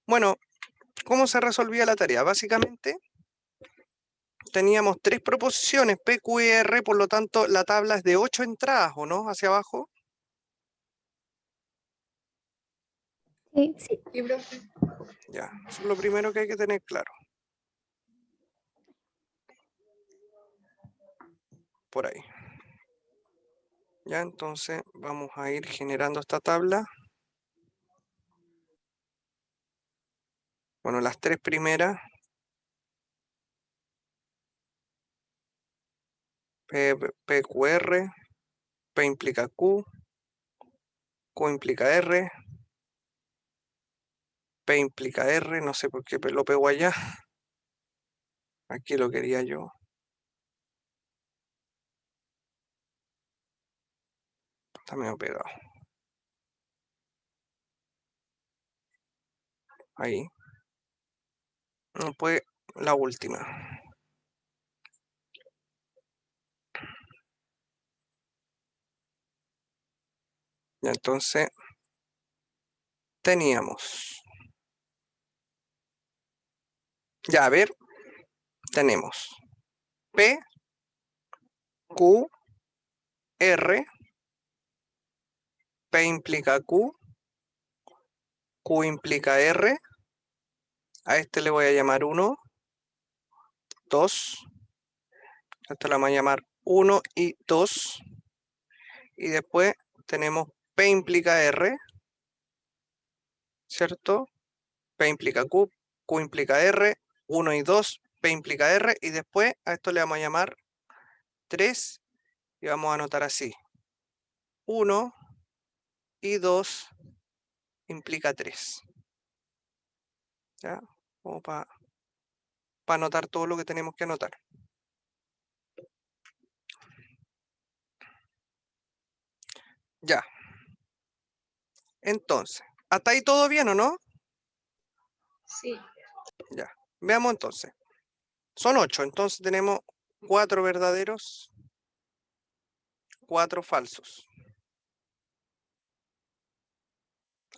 Bueno, ¿cómo se resolvía la tarea? Básicamente teníamos tres proposiciones, P, Q y R, por lo tanto la tabla es de 8 entradas, ¿o no? Hacia abajo. Sí. Sí, profe. Ya, eso es lo primero que hay que tener claro. Por ahí. Ya, entonces vamos a ir generando esta tabla. Bueno, las tres primeras. PQR, P implica Q, Q implica R, P implica R, no sé por qué lo pego allá. Aquí lo quería yo. Está medio pegado. Ahí. Después la última. Ya, entonces teníamos. Ya, a ver, tenemos P, Q, R, P implica Q, Q implica R, a este le voy a llamar 1, 2, a este le vamos a llamar 1 y 2, y después tenemos P implica R, ¿cierto? P implica Q, Q implica R, 1 y 2, P implica R, y después a esto le vamos a llamar 3, y vamos a anotar así, 1 y 2 implica 3. ¿Ya? Como para anotar todo lo que tenemos que anotar. Ya. Entonces, ¿hasta ahí todo bien o no? Sí. Ya. Veamos entonces. Son 8, entonces tenemos 4 verdaderos, 4 falsos.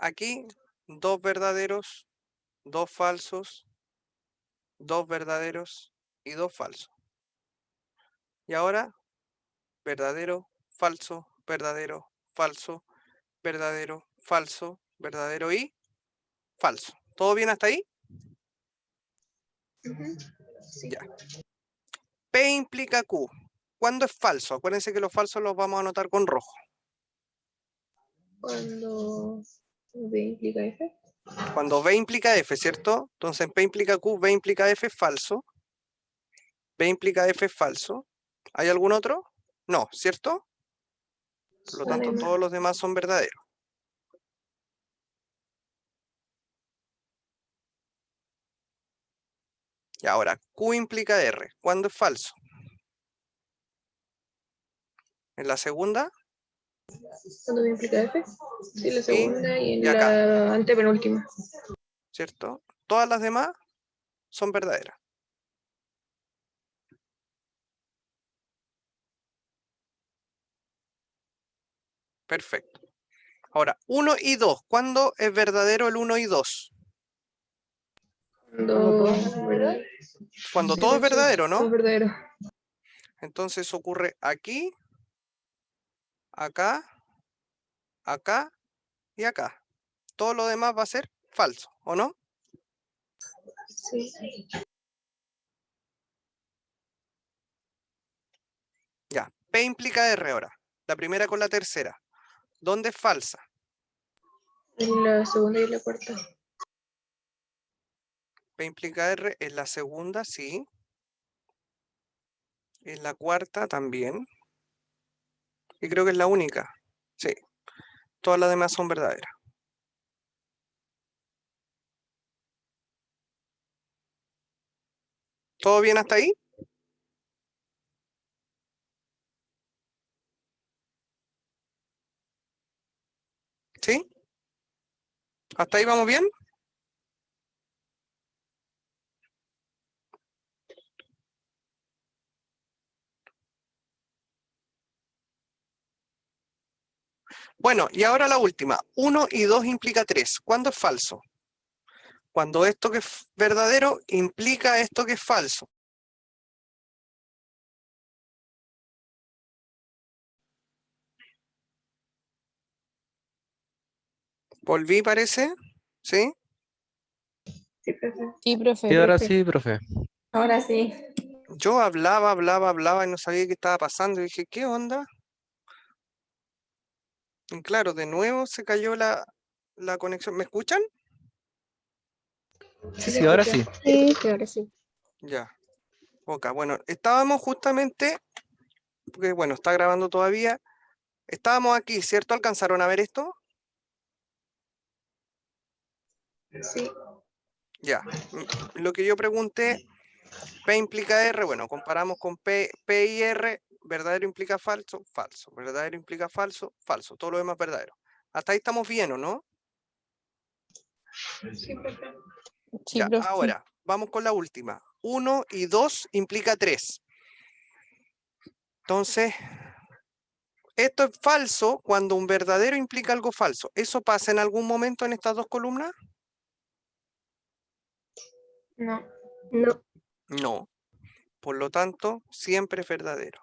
Aquí, 2 verdaderos, 2 falsos, 2 verdaderos y 2 falsos. Y ahora, verdadero, falso, verdadero, falso, verdadero, falso, verdadero y falso. ¿Todo bien hasta ahí? Sí. Ya. P implica Q. ¿Cuándo es falso? Acuérdense que los falsos los vamos a anotar con rojo. Cuando B implica F. Cuando B implica F, ¿cierto? Entonces P implica Q, B implica F, falso. B implica F, falso. ¿Hay algún otro? No, ¿cierto? Por lo tanto, todos los demás son verdaderos. Y ahora, Q implica R. ¿Cuándo es falso? ¿En la segunda? Cuando B implica F. Sí, la Y, segunda y y en acá, la antepenúltima. ¿cierto? Todas las demás son verdaderas. Perfecto. Ahora, 1 y 2. ¿Cuándo es verdadero el 1 y 2? Cuando todo es verdadero, ¿no? Todo es verdadero. Entonces eso ocurre aquí, acá, acá y acá. Todo lo demás va a ser falso, ¿o no? Sí. Ya, P implica R ahora. La primera con la tercera. ¿Dónde es falsa? En la segunda y la cuarta. P implica R es la segunda, sí. Es la cuarta también. Y creo que es la única. Sí. Todas las demás son verdaderas. ¿Todo bien hasta ahí? ¿Sí? ¿Hasta ahí vamos bien? Bueno, y ahora la última. 1 y 2 implica 3. ¿Cuándo es falso? Cuando esto que es verdadero implica esto que es falso. Volví, parece. ¿Sí? Sí, profe. Sí, profe. Y ahora profe. sí, profe. Ahora sí. Yo hablaba y no sabía qué estaba pasando. Y dije, ¿qué onda? Y claro, de nuevo se cayó la conexión. ¿Me escuchan? Sí, se sí, ahora escucha. sí. Sí, ahora sí. Ya. Ok, bueno, estábamos justamente, porque bueno, está grabando todavía. Estábamos aquí, ¿cierto? ¿Alcanzaron a ver esto? Sí. Ya. Lo que yo pregunté, P implica R, bueno, comparamos con P y R, verdadero implica falso, falso, verdadero implica falso, falso, todo lo demás verdadero. Hasta ahí estamos bien, ¿o no? Sí, profe. Sí, Ya, profe. ahora, vamos con la última. 1 y 2 implica 3. Entonces, esto es falso cuando un verdadero implica algo falso. ¿Eso pasa en algún momento en estas dos columnas? No. No. No. Por lo tanto, siempre es verdadero.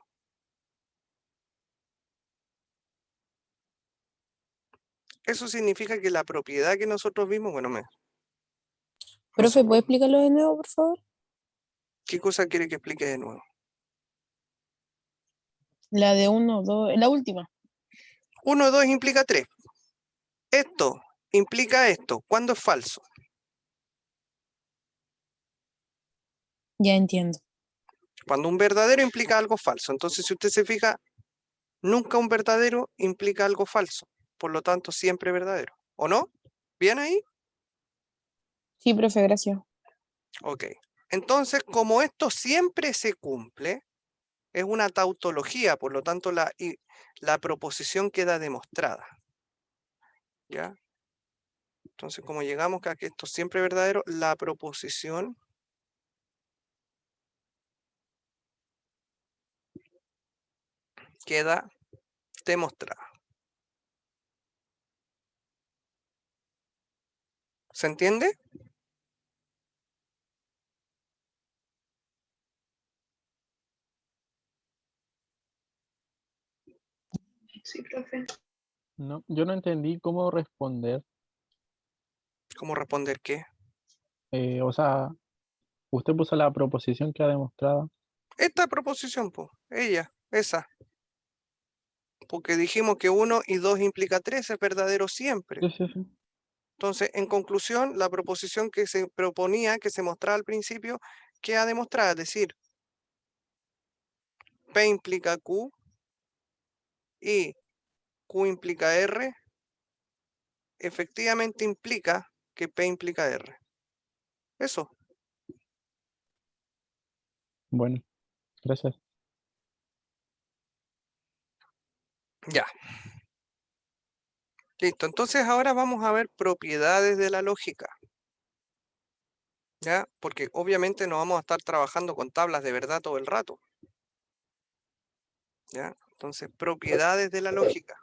Eso significa que la propiedad que nosotros vimos, bueno, Profe, ¿puede explicarlo de nuevo, por favor? ¿qué cosa quiere que explique de nuevo? La de 1, 2, la última. 1 y 2 implica 3. Esto implica esto. ¿Cuándo es falso? Ya entiendo. Cuando un verdadero implica algo falso. Entonces, si usted se fija, nunca un verdadero implica algo falso. Por lo tanto, siempre verdadero. ¿O no? ¿Bien ahí? Sí, profe, gracias. Ok. Entonces, como esto siempre se cumple, es una tautología, por lo tanto, la proposición queda demostrada. ¿Ya? Entonces, como llegamos a que esto siempre es verdadero, la proposición queda demostrada. ¿Se entiende? Sí, profe. No, yo no entendí cómo responder. ¿Cómo responder qué? O sea, usted puso la proposición que ha demostrado. Esta proposición, pues, esa. Porque dijimos que 1 y 2 implica 3, es verdadero siempre. Sí, sí, sí. Entonces, en conclusión, la proposición que se proponía, que se mostraba al principio, queda demostrada. Es decir, P implica Q y Q implica R, efectivamente implica que P implica R. Eso. Bueno, gracias. Ya. Listo. Entonces ahora vamos a ver propiedades de la lógica. ¿Ya? Porque obviamente no vamos a estar trabajando con tablas de verdad todo el rato. ¿Ya? Entonces, propiedades de la lógica.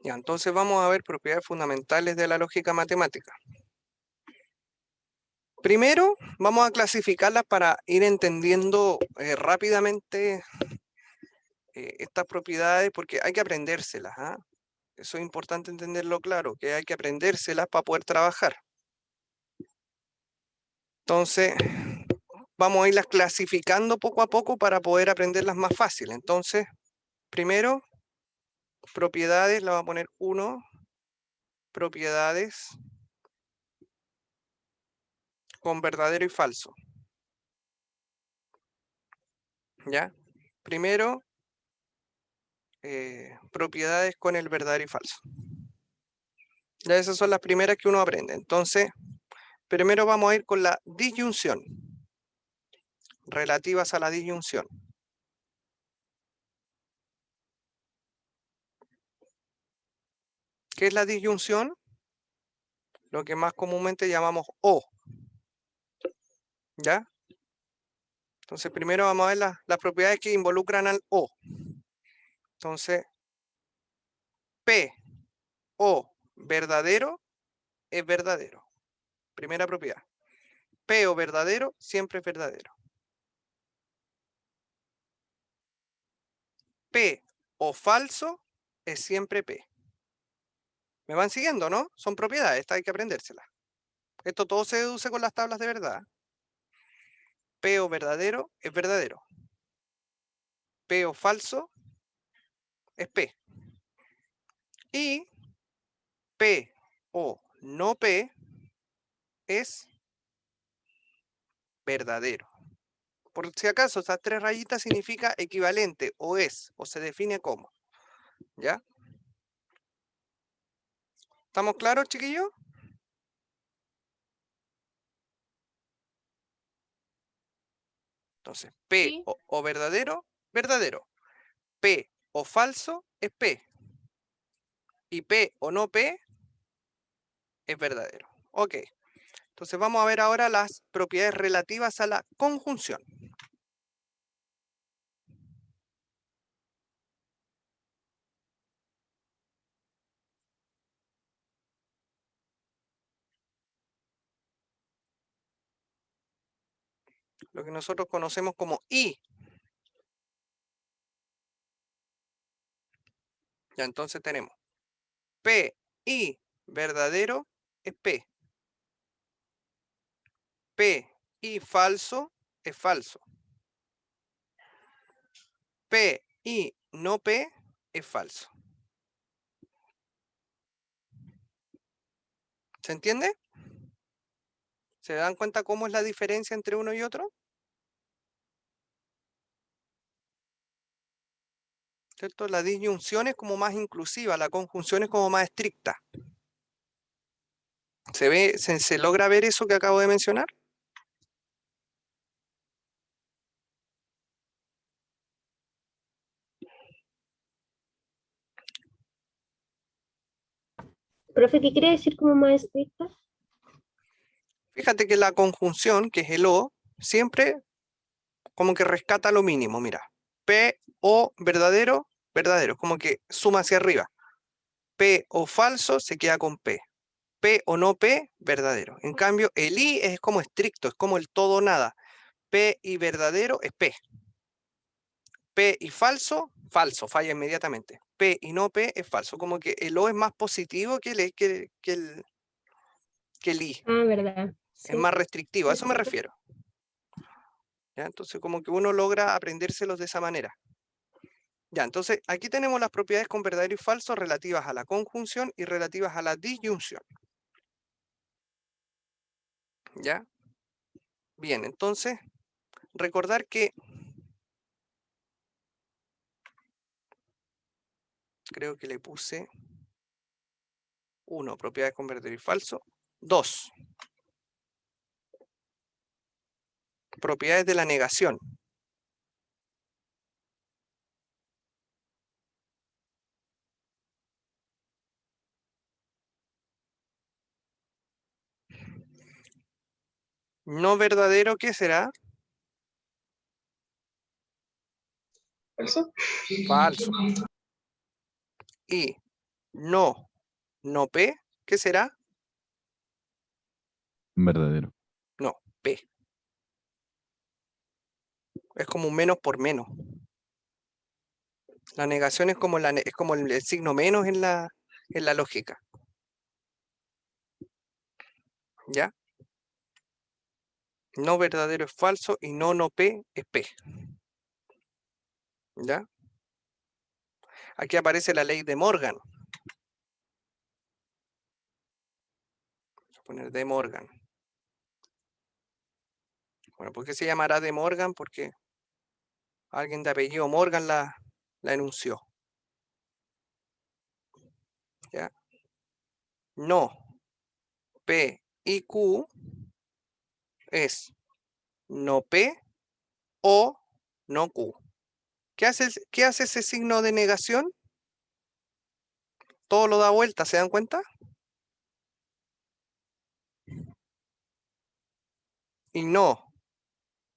Ya, entonces vamos a ver propiedades fundamentales de la lógica matemática. Primero, vamos a clasificarlas para ir entendiendo rápidamente estas propiedades, porque hay que aprendérselas. ¿Ah? Eso es importante entenderlo claro, que hay que aprendérselas para poder trabajar. Entonces, vamos a irlas clasificando poco a poco para poder aprenderlas más fácil. Entonces, primero, propiedades, la vamos a poner 1, propiedades con verdadero y falso. ¿Ya? Primero, propiedades con el verdadero y falso. Ya esas son las primeras que uno aprende. Entonces, primero vamos a ir con la disyunción, relativas a la disyunción. ¿Qué es la disyunción? Lo que más comúnmente llamamos O. ¿Ya? Entonces primero vamos a ver las propiedades que involucran al O. Entonces, P o verdadero es verdadero. Primera propiedad. P o verdadero siempre es verdadero. P o falso es siempre P. ¿Me van siguiendo, no? Son propiedades, esta hay que aprendérselas. Esto todo se deduce con las tablas de verdad. P o verdadero es verdadero. P o falso es P. Y P o no P es verdadero. Por si acaso, estas 3 rayitas significa equivalente, o es, o se define como. ¿Ya? ¿Estamos claros, chiquillos? Entonces, P Sí. o verdadero, verdadero. P o falso es P. Y P o no P es verdadero. Ok. Entonces vamos a ver ahora las propiedades relativas a la conjunción. Lo que nosotros conocemos como I. Ya entonces tenemos P y verdadero es P. P y falso es falso. P y no P es falso. ¿Se entiende? ¿Se dan cuenta cómo es la diferencia entre uno y otro? ¿Cierto? La disyunción es como más inclusiva, la conjunción es como más estricta. ¿Se ve, se logra ver eso que acabo de mencionar? Profe, ¿qué quiere decir como más estricta? Fíjate que la conjunción, que es el O, siempre como que rescata lo mínimo, mira. P o verdadero, verdadero, como que suma hacia arriba. P o falso se queda con P. P o no P, verdadero. En cambio, el I es como estricto, es como el todo o nada. P y verdadero es P. P y falso, falso, falla inmediatamente. P y no P es falso. Como que el O es más positivo que el I. Ah, verdad. Es Sí. más restrictivo, a eso me Entiendo. refiero. ¿Ya? Entonces, como que uno logra aprendérselos de esa manera. Ya, entonces, aquí tenemos las propiedades con verdadero y falso relativas a la conjunción y relativas a la disyunción. ¿Ya? Bien, entonces, recordar que creo que le puse 1, propiedades con verdadero y falso. 2, propiedades de la negación. No verdadero, ¿qué será? ¿Falso? Falso. Y no P, ¿qué será? Verdadero. No, P. Es como un menos por menos. La negación es como, es como el signo menos en la lógica. ¿Ya? No verdadero es falso y no P es P. ¿Ya? Aquí aparece la ley de Morgan. Vamos a poner de Morgan. Bueno, ¿por qué se llamará de Morgan? Porque alguien de apellido Morgan la enunció. ¿Ya? No P y Q es no P o no Q. ¿Qué hace ese signo de negación? todo lo da vuelta, ¿se dan cuenta? Y no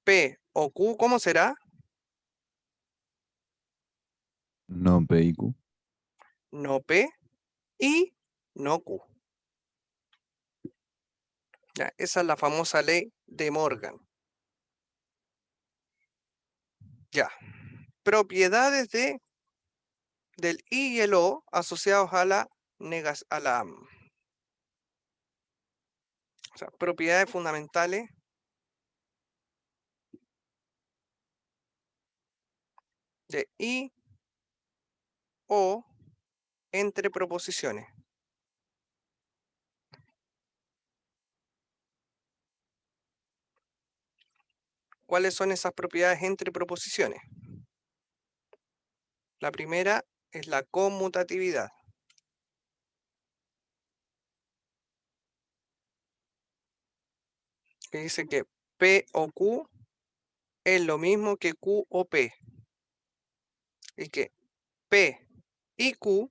P o Q, ¿cómo será? No P y Q. No P y no Q. Ya, esa es la famosa ley de Morgan. Ya. Propiedades del I y el O asociados a la o sea, propiedades fundamentales de I, O entre proposiciones. ¿Cuáles son esas propiedades entre proposiciones? La primera es la conmutatividad. Que dice que P o Q es lo mismo que Q o P. Y que P y Q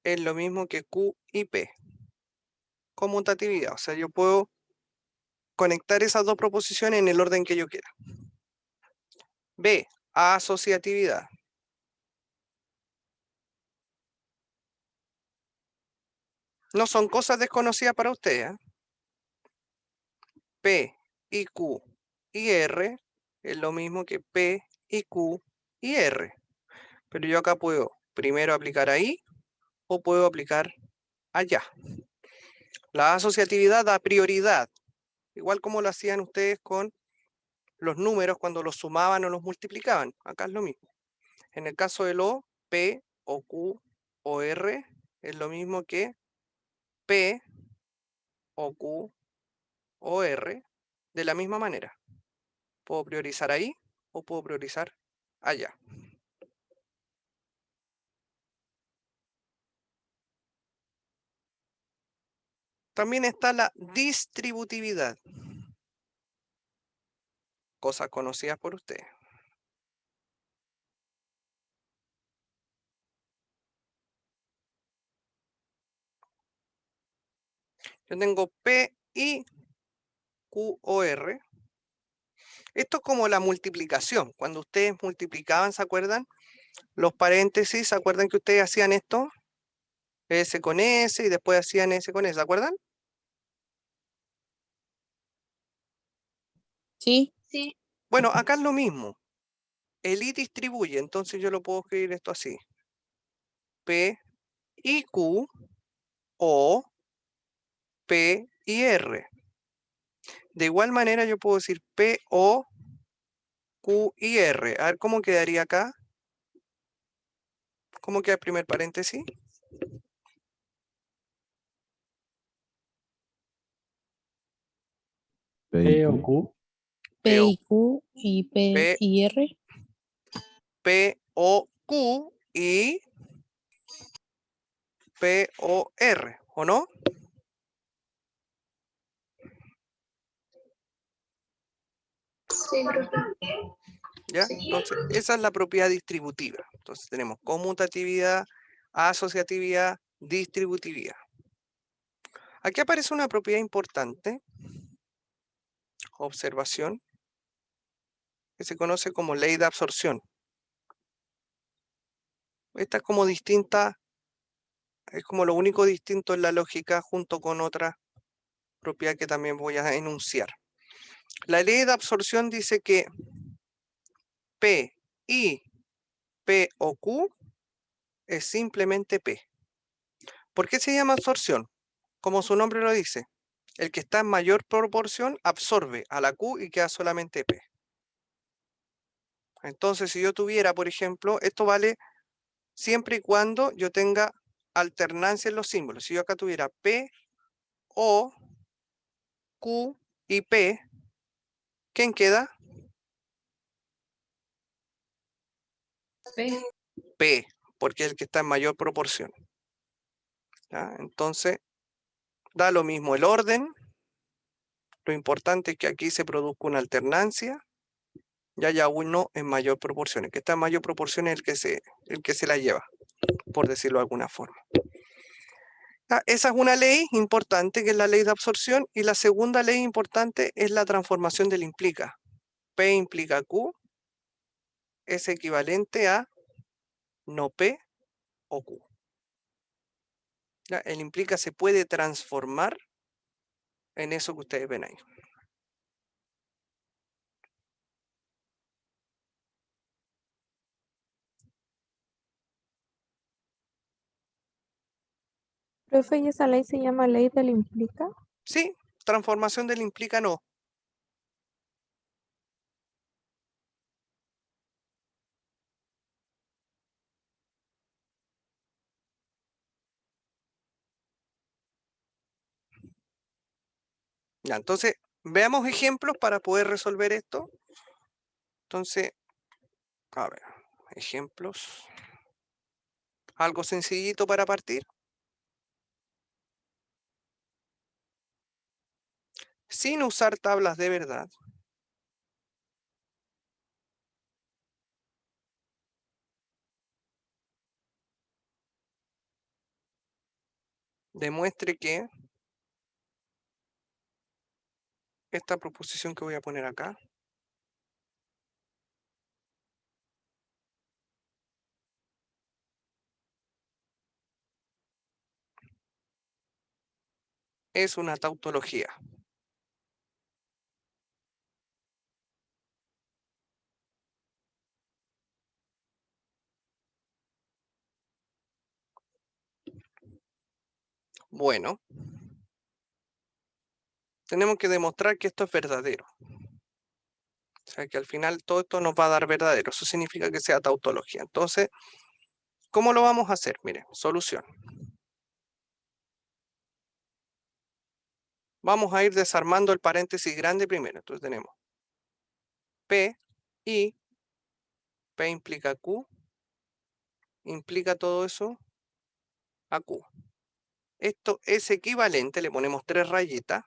es lo mismo que Q y P. Conmutatividad, o sea, yo puedo conectar esas dos proposiciones en el orden que yo quiera. B, asociatividad. No son cosas desconocidas para ustedes. P y Q y R es lo mismo que P y Q y R. Pero yo acá puedo primero aplicar ahí o puedo aplicar allá. La asociatividad da prioridad, igual como lo hacían ustedes con los números cuando los sumaban o los multiplicaban. Acá es lo mismo. En el caso del O, P o Q o R es lo mismo que P o Q o R de la misma manera. Puedo priorizar ahí o puedo priorizar allá. También está la distributividad. Cosas conocidas por ustedes. Yo tengo P y Q o R. Esto es como la multiplicación. Cuando ustedes multiplicaban, ¿se acuerdan? Los paréntesis, ¿se acuerdan que ustedes hacían esto? S con S y después hacían S con S, ¿se acuerdan? Sí, Sí. Bueno, acá es lo mismo. El I distribuye, entonces yo lo puedo escribir esto así. P y Q o P y R. De igual manera yo puedo decir P o Q y R. A ver cómo quedaría acá. ¿Cómo queda el primer paréntesis? P y P o Q. Q. P o y Q y P P, y R. P o Q y P o R, ¿o no? Sí, profe. ¿Ya? Sí. Entonces, esa es la propiedad distributiva. Entonces tenemos conmutatividad, asociatividad, distributividad. Aquí aparece una propiedad importante, observación, que se conoce como ley de absorción. Esta es como distinta, es como lo único distinto en la lógica junto con otra propiedad que también voy a enunciar. La ley de absorción dice que P y P o Q es simplemente P. ¿Por qué se llama absorción? Como su nombre lo dice, el que está en mayor proporción absorbe a la Q y queda solamente P. Entonces, si yo tuviera, por ejemplo, esto vale siempre y cuando yo tenga alternancia en los símbolos. Si yo acá tuviera P, O, Q y P, ¿quién queda? P. P, porque es el que está en mayor proporción. ¿Ya? Entonces, da lo mismo el orden. Lo importante es que aquí se produzca una alternancia y haya uno en mayor proporción. El que está en mayor proporción es el que se la lleva, por decirlo de alguna forma. Esa es una ley importante, que es la ley de absorción, y la segunda ley importante es la transformación del implica. P implica Q es equivalente a no P o Q. ¿Ya? El implica se puede transformar en eso que ustedes ven ahí. Profe, ¿y esa ley se llama ley del implica? Sí, transformación del implica no. Ya, entonces, veamos ejemplos para poder resolver esto. Entonces, a ver, ejemplos. Algo sencillito para partir. Sin usar tablas de verdad. Demuestre que esta proposición que voy a poner acá es una tautología. Bueno, tenemos que demostrar que esto es verdadero. O sea, que al final todo esto nos va a dar verdadero. Eso significa que sea tautología. Entonces, ¿cómo lo vamos a hacer? Mire, solución. Vamos a ir desarmando el paréntesis grande primero. Entonces tenemos P y P implica Q. Implica todo eso a Q. Esto es equivalente, le ponemos 3 rayitas.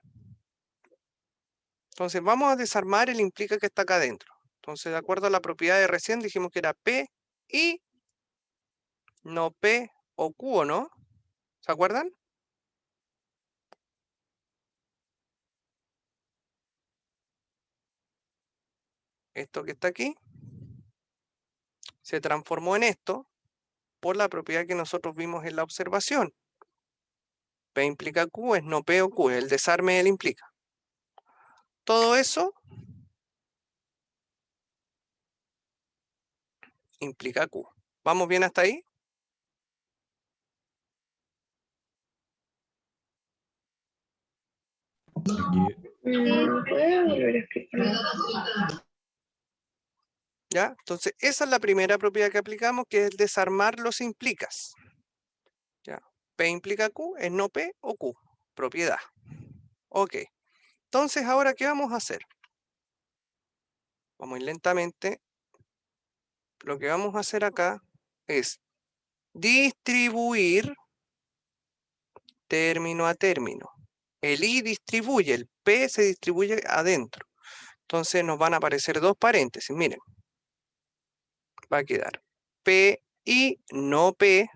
Entonces vamos a desarmar el implica que está acá adentro. Entonces, de acuerdo a la propiedad de recién, dijimos que era P y no P o Q, ¿o no? ¿Se acuerdan? Esto que está aquí se transformó en esto por la propiedad que nosotros vimos en la observación. P implica Q es no P o Q, es el desarme del implica. Todo eso implica Q. ¿Vamos bien hasta ahí? ¿Puedes volver a explicar? ¿Ya? Entonces, esa es la primera propiedad que aplicamos, que es desarmar los implicas. ¿Ya? P implica Q es no P o Q. Propiedad. Ok. Entonces, ahora, ¿qué vamos a hacer? Vamos a ir lentamente. Lo que vamos a hacer acá es distribuir término a término. El I distribuye, el P se distribuye adentro. Entonces nos van a aparecer dos paréntesis. Miren, va a quedar P y no P,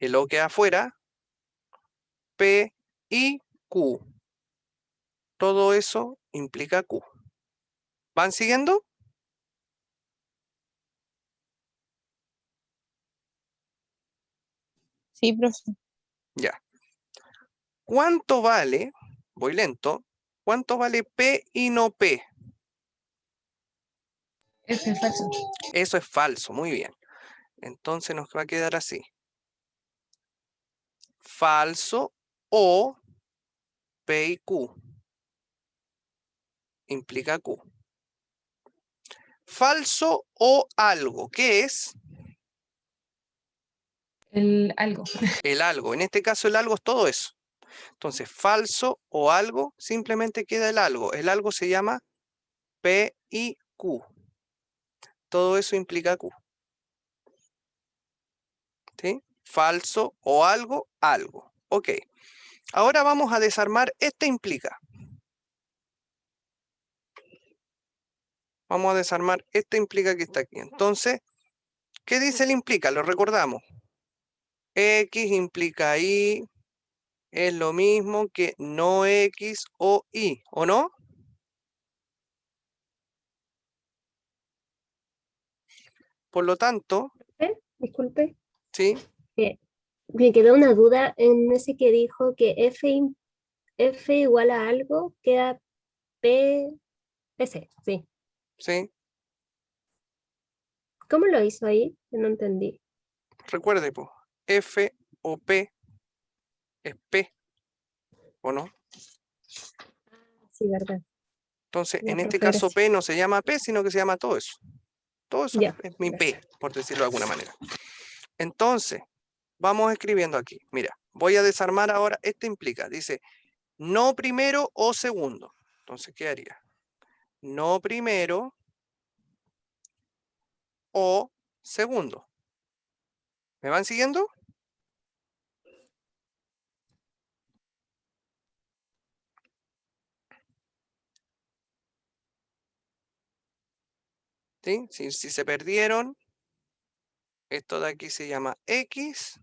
el O queda afuera, P y Q. Todo eso implica Q. ¿Van siguiendo? Sí, profe. Ya. ¿Cuánto vale? Voy lento. ¿Cuánto vale P y no P? Ese es falso. Eso es falso, muy bien. Entonces nos va a quedar así. Falso o P y Q. Implica Q. Falso o algo. ¿Qué es? El algo. El algo. En este caso el algo es todo eso. Entonces, falso o algo, simplemente queda el algo. El algo se llama P y Q. Todo eso implica Q. ¿Sí? Falso o algo, algo. Ok. Ahora vamos a desarmar este implica. Vamos a desarmar este implica que está aquí. Entonces, ¿qué dice el implica? Lo recordamos. X implica Y, es lo mismo que no X o Y, ¿o no? Por lo tanto, Disculpe, ¿sí? me quedó una duda en ese que dijo que F igual a algo queda PC, sí. ¿Sí? ¿Cómo lo hizo ahí? No entendí. Recuerde, pues, F o P es P, ¿o no? Sí, verdad. Entonces, Ya, en este profe, caso gracias. P no se llama P, sino que se llama todo eso. Todo eso Ya, es mi gracias. P, por decirlo de alguna manera. Entonces, vamos escribiendo aquí. Mira, voy a desarmar ahora. Este implica, dice, no primero o segundo. Entonces, ¿qué haría? No primero o segundo. ¿Me van siguiendo? ¿Sí? Si se perdieron, esto de aquí se llama X,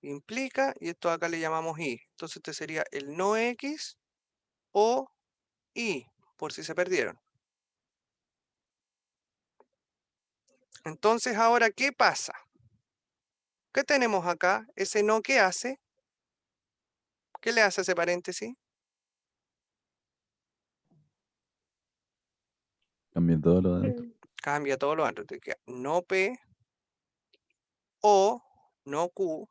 implica, y esto acá le llamamos Y. Entonces este sería el no X o Y, por si se perdieron. Entonces ahora, ¿qué pasa? ¿Qué tenemos acá? Ese no, ¿qué hace? ¿Qué le hace ese paréntesis? Cambia todo lo de adentro. Cambia todo lo antes. Te queda no P o no Q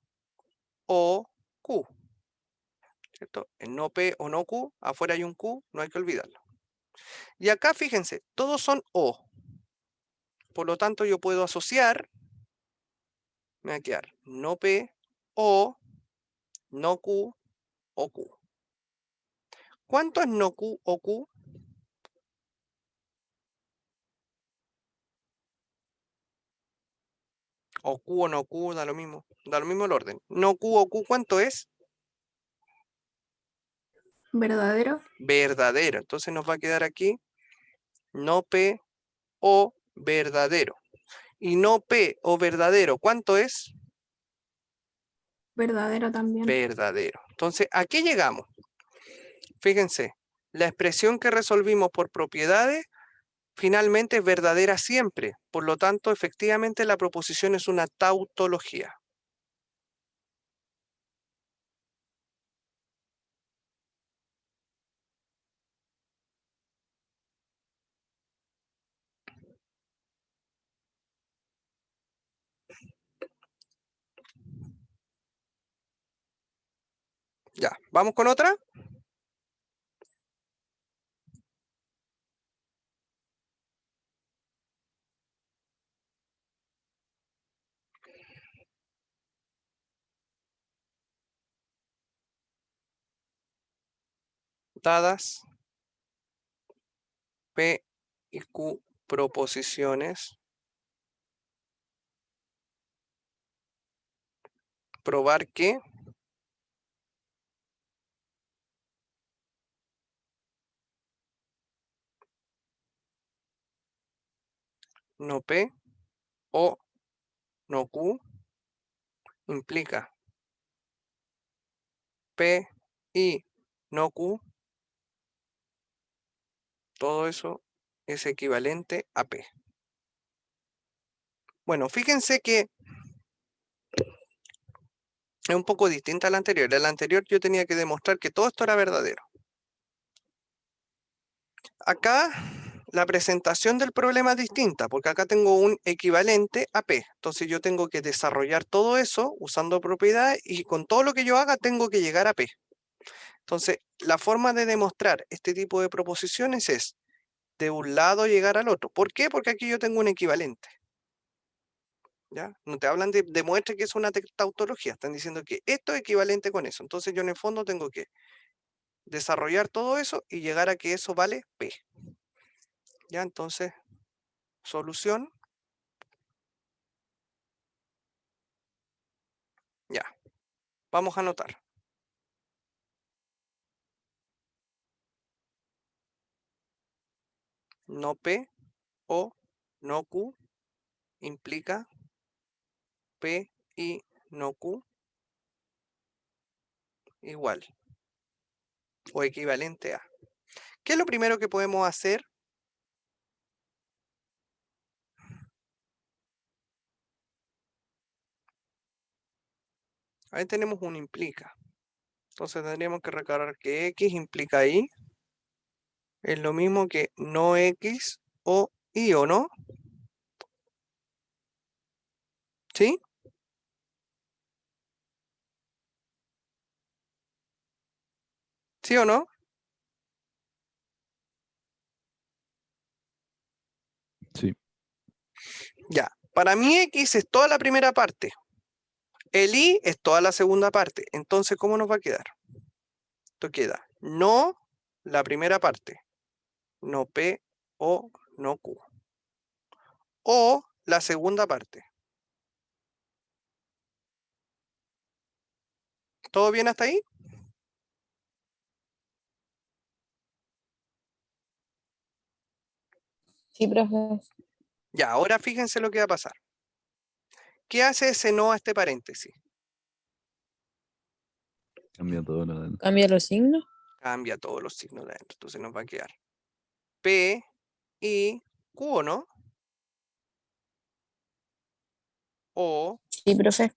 o Q. ¿Cierto? En no P o no Q, afuera hay un Q, no hay que olvidarlo. Y acá fíjense, todos son O. Por lo tanto, yo puedo asociar, me va a quedar no P o no Q o Q. ¿Cuánto es no Q o Q? O Q o no Q, da lo mismo el orden. No Q o Q, ¿cuánto es? ¿Verdadero? Verdadero. Entonces nos va a quedar aquí no P o verdadero. Y no P o verdadero, ¿cuánto es? Verdadero también. Verdadero. Entonces, ¿a qué llegamos? Fíjense, la expresión que resolvimos por propiedades finalmente es verdadera siempre. Por lo tanto, efectivamente la proposición es una tautología. Ya, ¿vamos con otra? Dadas P y Q proposiciones, probar que no P o no Q implica P y no Q, todo eso es equivalente a P. Bueno, fíjense que es un poco distinta a la anterior. En la anterior yo tenía que demostrar que todo esto era verdadero. Acá la presentación del problema es distinta, porque acá tengo un equivalente a P. Entonces yo tengo que desarrollar todo eso usando propiedades y con todo lo que yo haga tengo que llegar a P. Entonces, la forma de demostrar este tipo de proposiciones es de un lado llegar al otro. ¿Por qué? Porque aquí yo tengo un equivalente. ¿Ya? No te hablan de demuestre que es una tautología, están diciendo que esto es equivalente con eso. Entonces yo en el fondo tengo que desarrollar todo eso y llegar a que eso vale P. ¿Ya? Entonces, solución. Ya. Vamos a anotar. No P o no Q implica P y no Q igual o equivalente a. ¿Qué es lo primero que podemos hacer? Ahí tenemos un implica. Entonces tendríamos que recordar que X implica Y es lo mismo que no X o Y, ¿o no? ¿Sí? ¿Sí o no? Sí, Ya. Para mí X es toda la primera parte. El Y es toda la segunda parte. Entonces, ¿cómo nos va a quedar? Esto queda no la primera parte, no P o no Q. O la segunda parte. ¿Todo bien hasta ahí? Sí, profe. Ya, ahora fíjense lo que va a pasar. ¿Qué hace ese no a este paréntesis? cambia todo lo de adentro. Cambia los signos. Cambia todos los signos de adentro. Entonces nos va a quedar P, I, Q, ¿o no? O Sí, profe.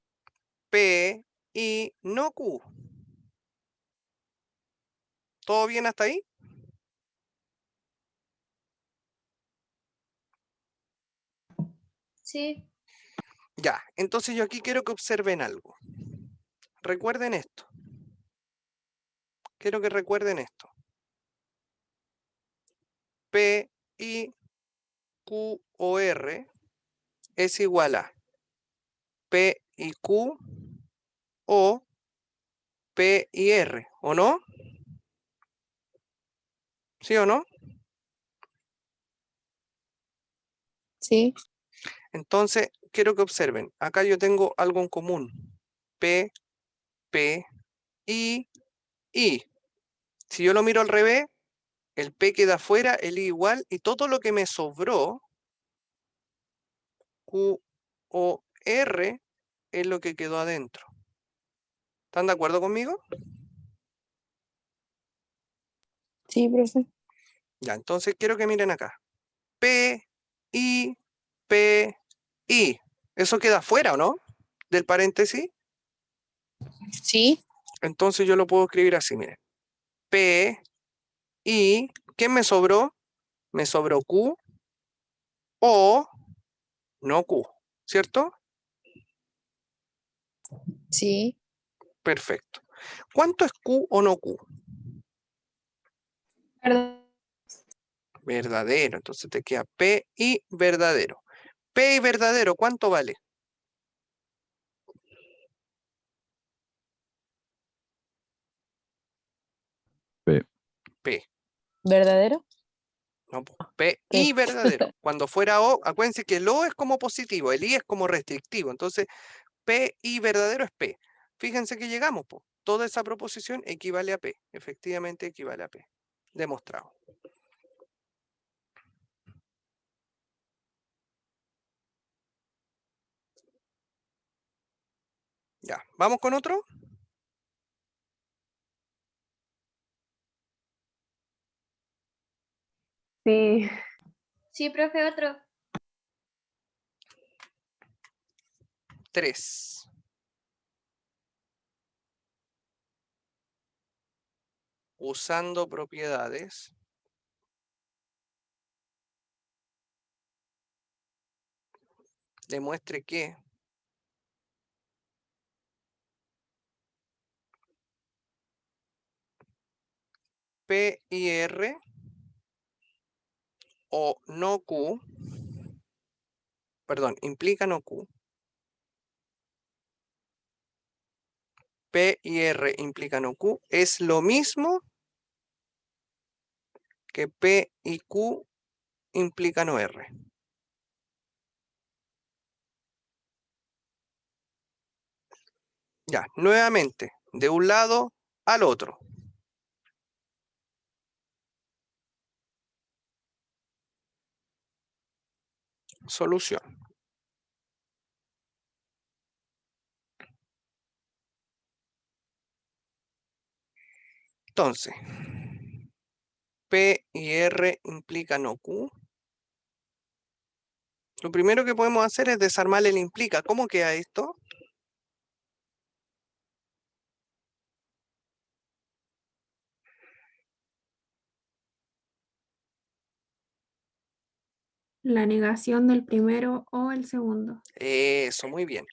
P, I, no Q. ¿Todo bien hasta ahí? Sí. Ya, entonces yo aquí quiero que observen algo. Recuerden esto. Quiero que recuerden esto. P, I, Q o R es igual a P y Q o P y R, ¿o no? ¿Sí o no? Sí. Entonces, quiero que observen. Acá yo tengo algo en común. P, P, I, I. Si yo lo miro al revés, el P queda afuera, el I igual, y todo lo que me sobró, Q o R, es lo que quedó adentro. ¿Están de acuerdo conmigo? Sí, profe. Ya, entonces quiero que miren acá. P, I, P, I. ¿Eso queda afuera o no? Del paréntesis. Sí. Entonces yo lo puedo escribir así, miren. P, I, ¿qué me sobró? Me sobró Q o no Q, ¿cierto? Sí. Perfecto. ¿Cuánto es Q o no Q? Verdadero. Entonces te queda P y verdadero. P y verdadero, ¿cuánto vale? P. P. ¿Verdadero? No, po, P ¿Qué? y verdadero. Cuando fuera O, acuérdense que el O es como positivo, el I es como restrictivo. Entonces, P y verdadero es P. Fíjense que llegamos, po. Toda esa proposición equivale a P. Efectivamente equivale a P. Demostrado. Ya, ¿vamos con otro? Sí. Sí, profe, otro. 3. Usando propiedades. Demuestre que P y R o no Q, perdón, implica no Q. P y R implica no Q es lo mismo que P y Q implica no R. Ya, nuevamente, de un lado al otro. Solución. Entonces, P y R implica no Q. Lo primero que podemos hacer es desarmar el implica. ¿Cómo queda esto? La negación del primero o el segundo. Eso, muy bien.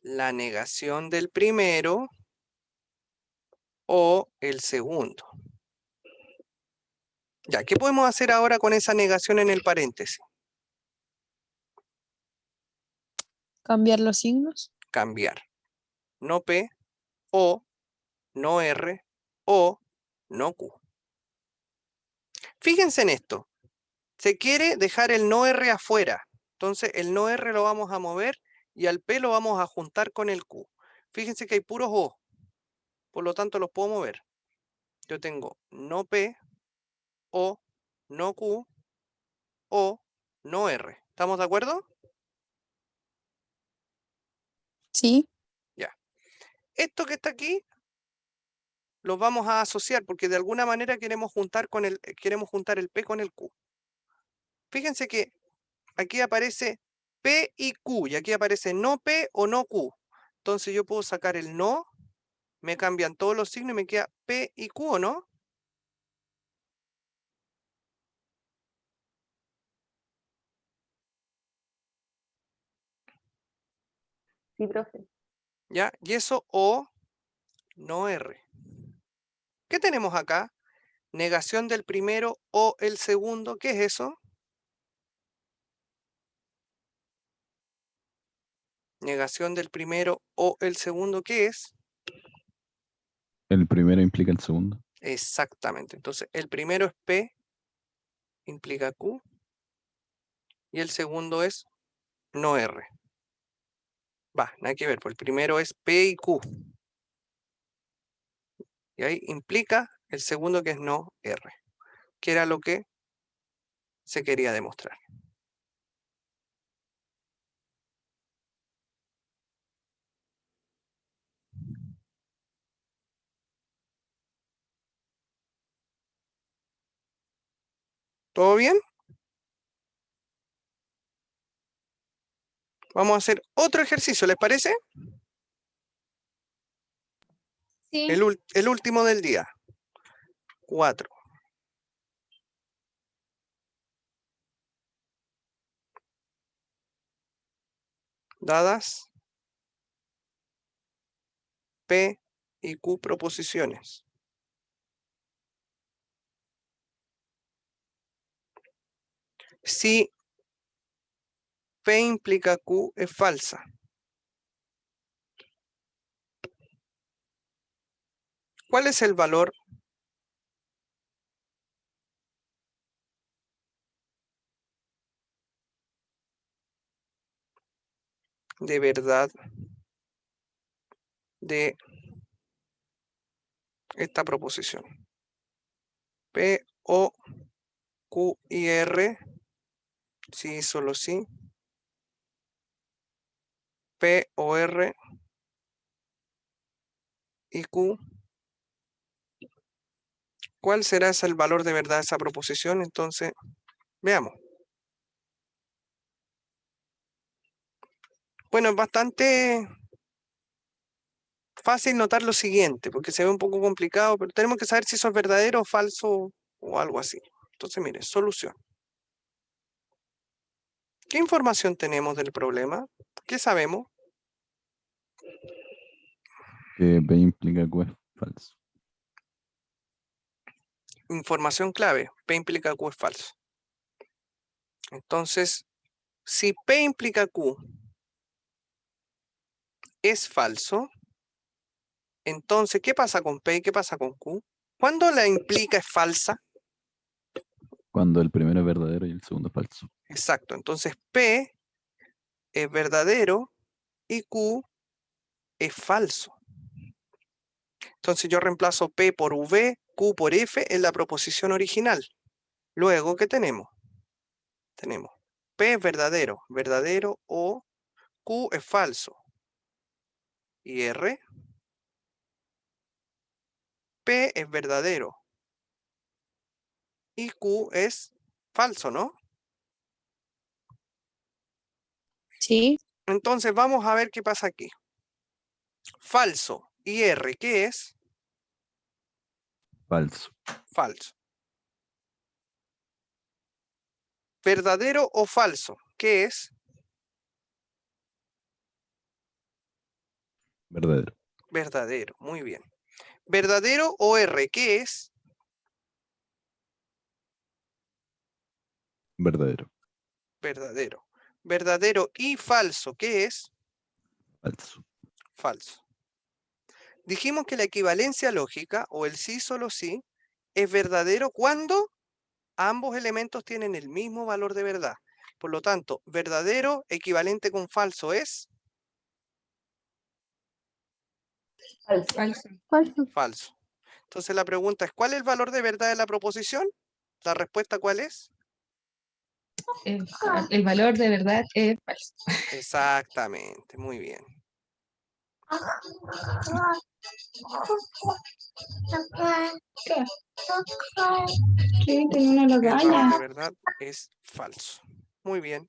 La negación del primero o el segundo. Ya, ¿qué podemos hacer ahora con esa negación en el paréntesis? Cambiar los signos. Cambiar. No P, o, no R, o, no Q. Fíjense en esto. Se quiere dejar el no R afuera. Entonces el no R lo vamos a mover y al P lo vamos a juntar con el Q. Fíjense que hay puros O. Por lo tanto los puedo mover. Yo tengo no P, o, no Q, o, no R. ¿Estamos de acuerdo? Sí. Ya. Esto que está aquí los vamos a asociar porque de alguna manera queremos juntar el P con el Q. Fíjense que aquí aparece P y Q y aquí aparece no P o no Q. Entonces yo puedo sacar el no, me cambian todos los signos y me queda P y Q, ¿o no? Sí, profe. ¿Ya? Y eso O, no R. ¿Qué tenemos acá? Negación del primero o el segundo. ¿Qué es eso? Negación del primero o el segundo. ¿Qué es? El primero implica el segundo. Exactamente. Entonces, el primero es P, implica Q, y el segundo es no R. Va, nada que ver, pues el primero es P y Q. Y ahí implica el segundo que es no R, que era lo que se quería demostrar. ¿Todo bien? Vamos a hacer otro ejercicio, ¿les parece? Sí. El último del día. 4. Dadas P y Q proposiciones. Si P implica Q es falsa. ¿Cuál es el valor de verdad de esta proposición? P, O, Q y R, sí, solo sí. P o R y Q. ¿Cuál será el valor de verdad de esa proposición? Entonces, veamos. Bueno, es bastante fácil notar lo siguiente, porque se ve un poco complicado, pero tenemos que saber si eso es verdadero o falso o algo así. Entonces, mire, solución. ¿Qué información tenemos del problema? ¿Qué sabemos? Que P implica Q es falso. Información clave. P implica Q es falso. Entonces, si P implica Q es falso, entonces, ¿qué pasa con P y qué pasa con Q? ¿Cuándo la implica es falsa? Cuando el primero es verdadero y el segundo es falso. Exacto. Entonces, P es verdadero y Q es falso. Entonces yo reemplazo P por V, Q por F en la proposición original. Luego, ¿qué tenemos? Tenemos P es verdadero, verdadero o Q es falso. Y R P es verdadero. Y Q es falso, ¿no? Sí, Entonces vamos a ver qué pasa aquí. Falso y R, ¿qué es? Falso. Falso. ¿Verdadero o falso? ¿Qué es? Verdadero. Verdadero, muy bien. ¿Verdadero o R, qué es? Verdadero. Verdadero. ¿Verdadero y falso, qué es? Falso. Falso. Dijimos que la equivalencia lógica, o el sí solo sí, es verdadero cuando ambos elementos tienen el mismo valor de verdad. Por lo tanto, verdadero equivalente con falso es Falso. Falso. falso. Entonces la pregunta es, ¿cuál es el valor de verdad de la proposición? ¿La respuesta cuál es? El valor de verdad es falso. Exactamente, muy bien. Sí, que no lo El valor daña. de verdad es falso. Muy bien.